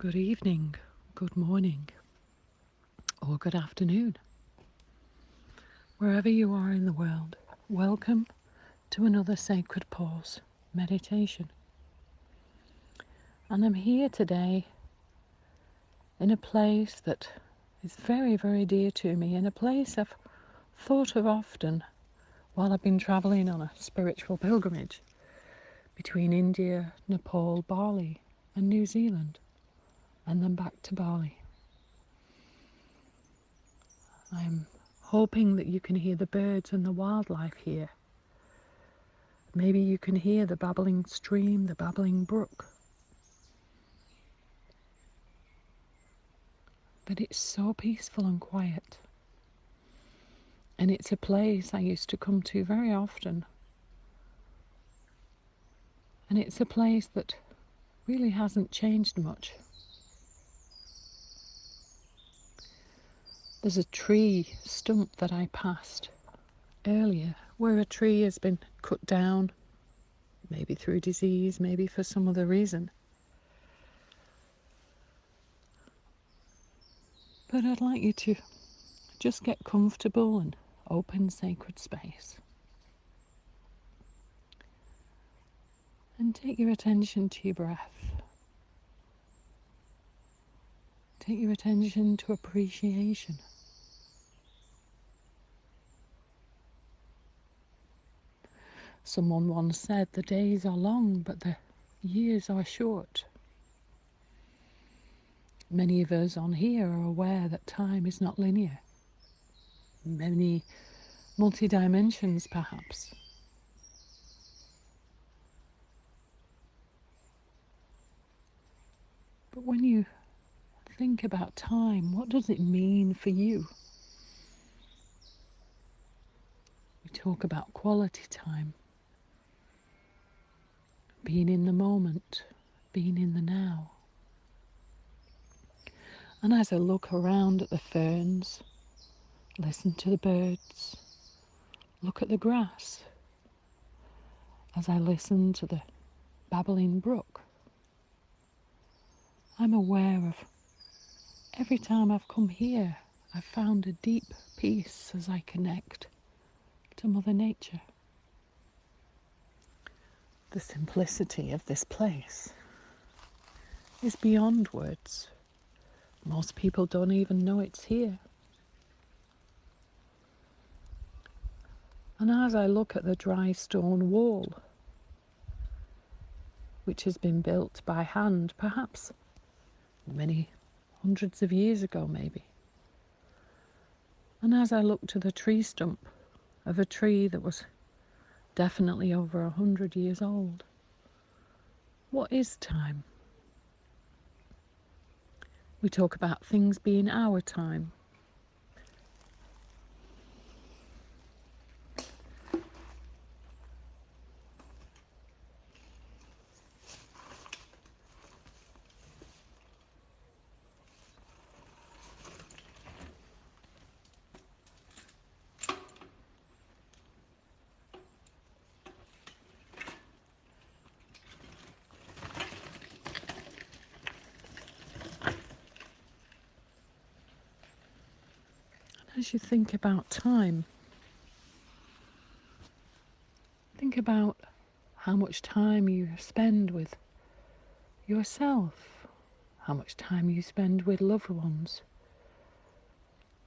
Good evening, good morning, or good afternoon. Wherever you are in the world, welcome to another Sacred Pause meditation. And I'm here today in a place that is very, very dear to me, in a place I've thought of often while I've been travelling on a spiritual pilgrimage between India, Nepal, Bali and New Zealand, and then back to Bali. I'm hoping that you can hear the birds and the wildlife here. Maybe you can hear the babbling stream, the babbling brook. But it's so peaceful and quiet. And it's a place I used to come to very often. And it's a place that really hasn't changed much. There's a tree stump that I passed earlier where a tree has been cut down, maybe through disease, maybe for some other reason. But I'd like you to just get comfortable and open sacred space. And take your attention to your breath. Take your attention to appreciation. Someone once said the days are long, but the years are short. Many of us on here are aware that time is not linear. Many multi-dimensions, perhaps. But when you think about time, what does it mean for you? We talk about quality time. Being in the moment, being in the now. And as I look around at the ferns, listen to the birds, look at the grass, as I listen to the babbling brook, I'm aware of every time I've come here, I've found a deep peace as I connect to Mother Nature. The simplicity of this place is beyond words. Most people don't even know it's here. And as I look at the dry stone wall, which has been built by hand, perhaps many hundreds of years ago maybe, and as I look to the tree stump of a tree that was definitely over 100 years old, what is time? We talk about things being our time. As you think about time, think about how much time you spend with yourself, how much time you spend with loved ones.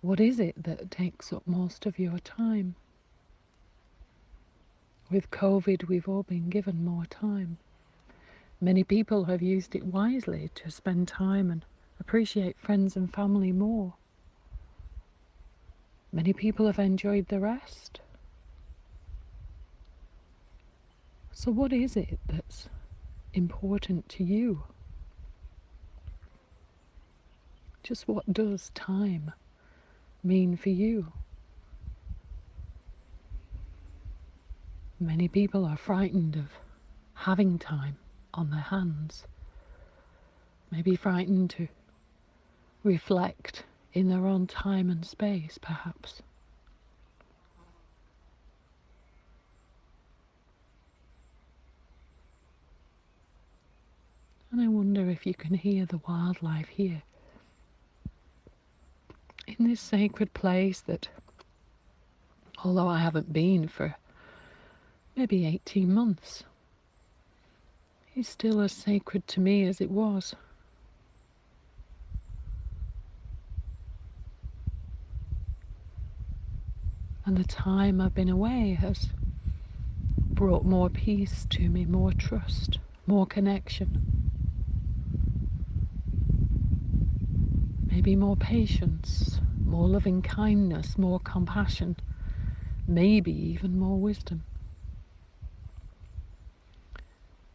What is it that takes up most of your time? With COVID, we've all been given more time. Many people have used it wisely to spend time and appreciate friends and family more. Many people have enjoyed the rest. So what is it that's important to you? Just what does time mean for you? Many people are frightened of having time on their hands. Maybe frightened to reflect in their own time and space, perhaps. And I wonder if you can hear the wildlife here in this sacred place that, although I haven't been for maybe 18 months, is still as sacred to me as it was. And the time I've been away has brought more peace to me, more trust, more connection, maybe more patience, more loving kindness, more compassion, maybe even more wisdom.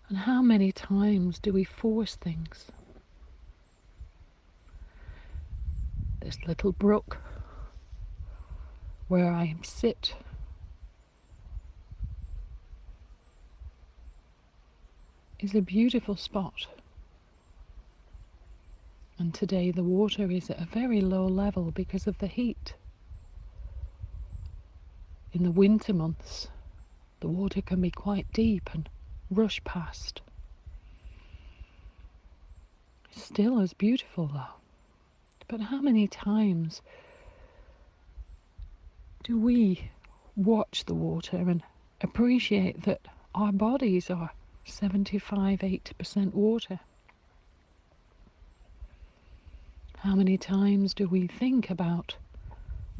And how many times do we force things? This little brook where I sit is a beautiful spot. And today the water is at a very low level because of the heat. In the winter months, the water can be quite deep and rush past. It's still as beautiful though. But how many times do we watch the water and appreciate that our bodies are 75–80% water? How many times do we think about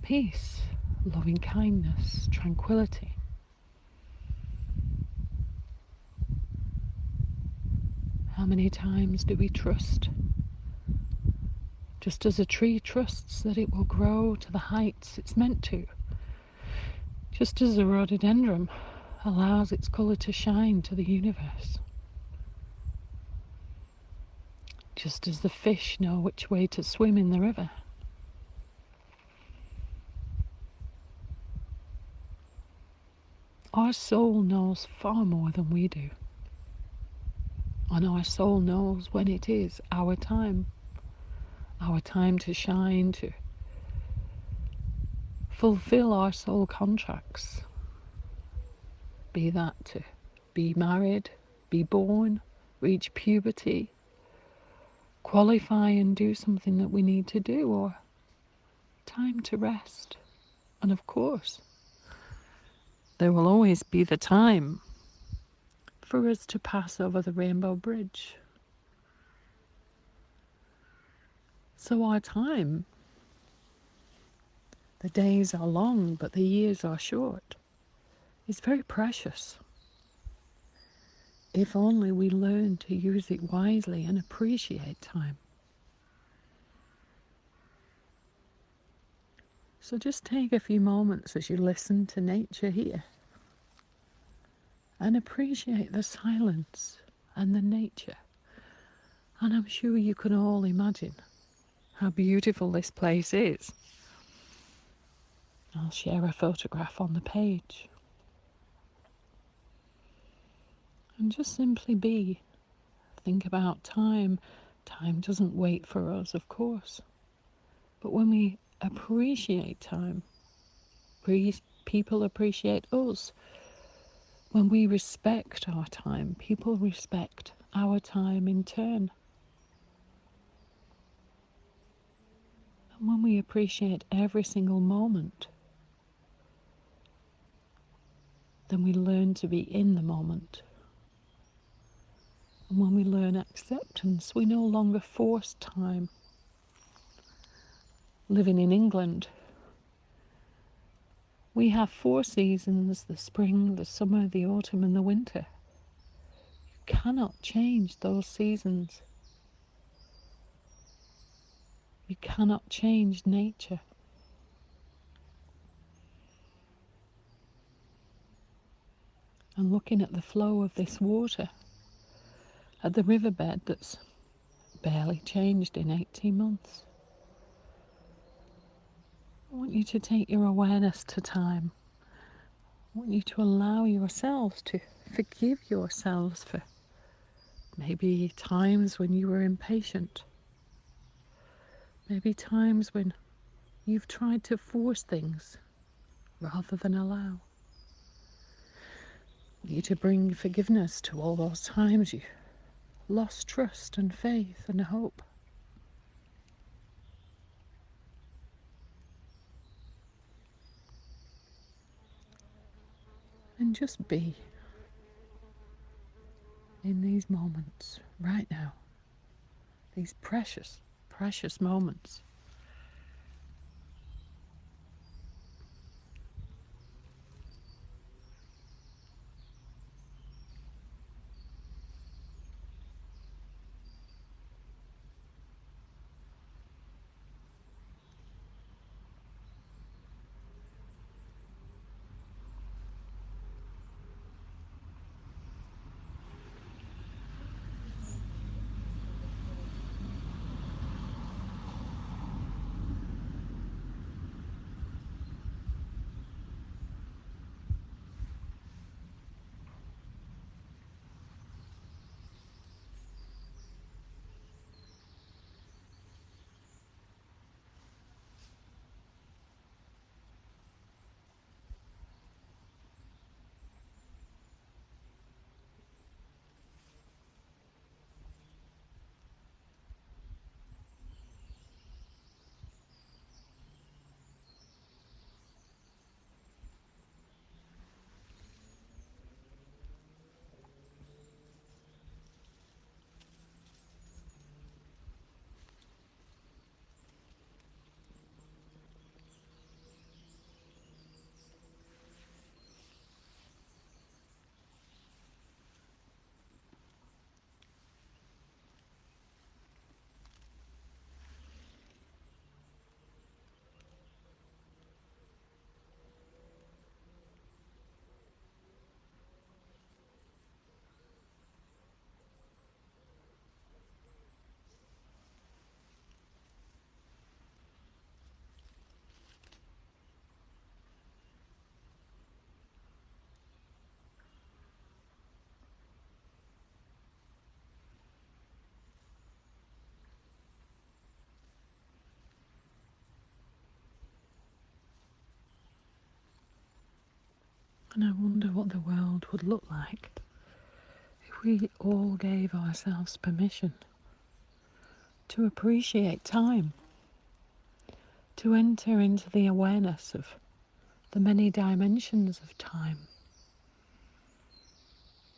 peace, loving kindness, tranquility? How many times do we trust? Just as a tree trusts that it will grow to the heights it's meant to. Just as a rhododendron allows its colour to shine to the universe. Just as the fish know which way to swim in the river. Our soul knows far more than we do. And our soul knows when it is our time to shine, to fulfill our soul contracts. Be that to be married, be born, reach puberty, qualify and do something that we need to do, or time to rest. And of course, there will always be the time for us to pass over the rainbow bridge. So our time, the days are long, but the years are short, is very precious. If only we learn to use it wisely and appreciate time. So just take a few moments as you listen to nature here and appreciate the silence and the nature. And I'm sure you can all imagine how beautiful this place is. I'll share a photograph on the page. And just simply be. Think about time. Time doesn't wait for us, of course. But when we appreciate time, people appreciate us. When we respect our time, people respect our time in turn. And when we appreciate every single moment, then we learn to be in the moment. And when we learn acceptance, we no longer force time. Living in England, we have 4 seasons: the spring, the summer, the autumn and the winter. You cannot change those seasons. You cannot change nature. And looking at the flow of this water, at the riverbed that's barely changed in 18 months, I want you to take your awareness to time. I want you to allow yourselves to forgive yourselves for maybe times when you were impatient. Maybe times when you've tried to force things rather than allow. I want you to bring forgiveness to all those times you lost trust and faith and hope. And just be in these moments right now, these precious, precious moments. And I wonder what the world would look like if we all gave ourselves permission to appreciate time, to enter into the awareness of the many dimensions of time,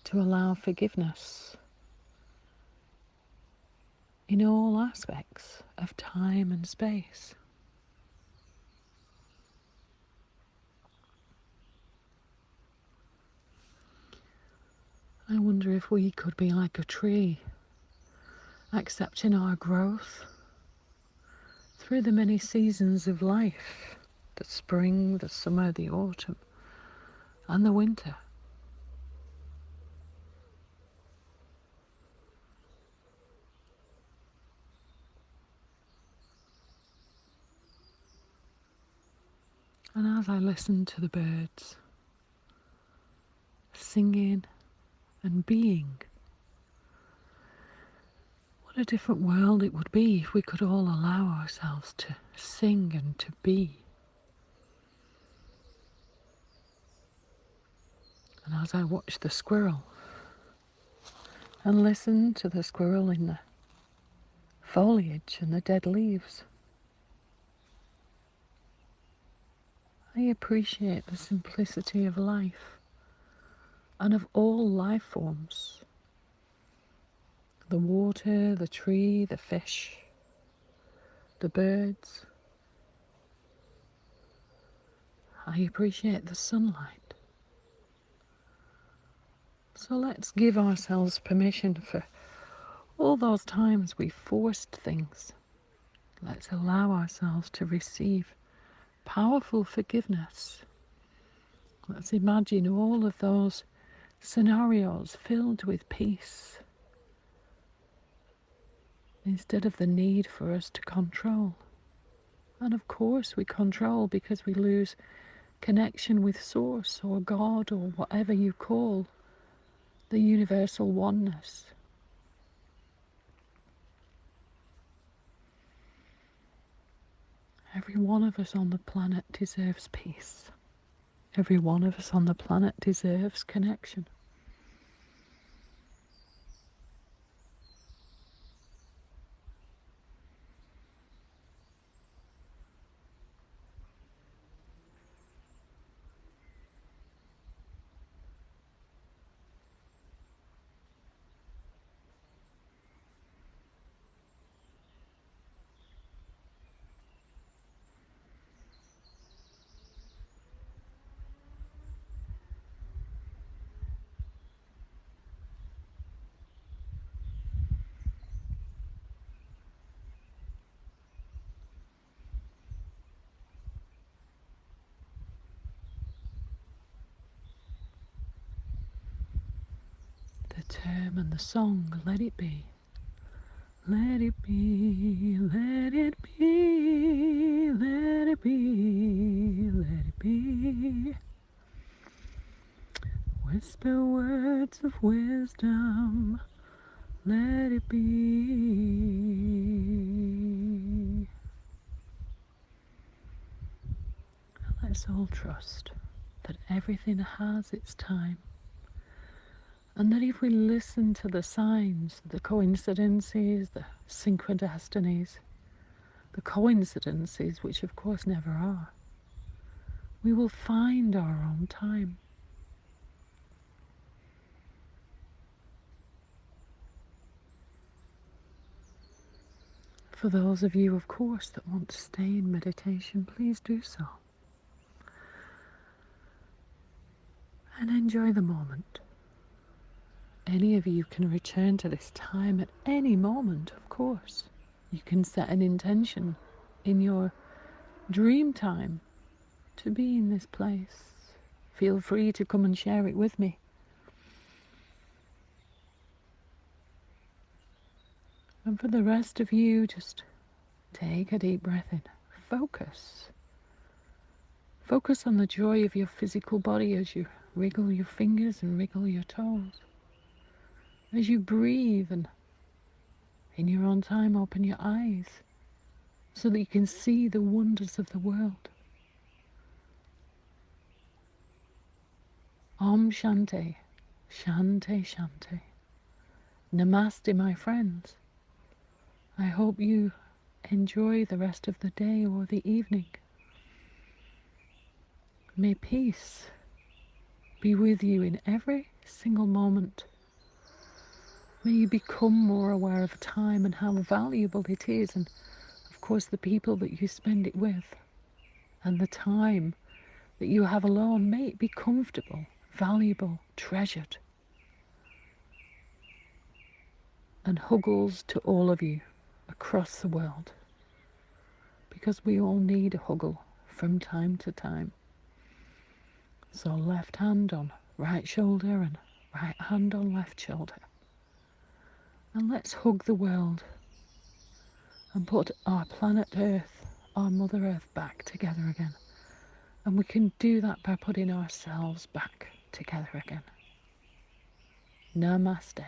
to allow forgiveness in all aspects of time and space. I wonder if we could be like a tree, accepting our growth through the many seasons of life, the spring, the summer, the autumn, and the winter. And as I listen to the birds singing and being, what a different world it would be if we could all allow ourselves to sing and to be. And as I watch the squirrel and listen to the squirrel in the foliage and the dead leaves, I appreciate the simplicity of life and of all life forms. The water, the tree, the fish, the birds. I appreciate the sunlight. So let's give ourselves permission for all those times we forced things. Let's allow ourselves to receive powerful forgiveness. Let's imagine all of those scenarios filled with peace, instead of the need for us to control. And of course we control because we lose connection with Source or God or whatever you call the universal oneness. Every one of us on the planet deserves peace. Every one of us on the planet deserves connection. term and the song, let it be. Let it be, let it be, let it be, let it be. Whisper words of wisdom, let it be. Let's all trust that everything has its time, and that if we listen to the signs, the coincidences, the synchronicities, the coincidences, which of course never are, we will find our own time. For those of you, of course, that want to stay in meditation, please do so. And enjoy the moment. Any of you can return to this time at any moment, of course. You can set an intention in your dream time to be in this place. Feel free to come and share it with me. And for the rest of you, just take a deep breath in. Focus. Focus on the joy of your physical body as you wriggle your fingers and wriggle your toes. As you breathe, and in your own time open your eyes so that you can see the wonders of the world. Om Shanti, Shanti Shanti. Namaste, my friends. I hope you enjoy the rest of the day or the evening. May peace be with you in every single moment. May you become more aware of time and how valuable it is, and of course the people that you spend it with, and the time that you have alone. May it be comfortable, valuable, treasured. And huggles to all of you across the world, because we all need a huggle from time to time. So left hand on right shoulder and right hand on left shoulder. And let's hug the world and put our planet Earth, our Mother Earth, back together again. And we can do that by putting ourselves back together again. Namaste.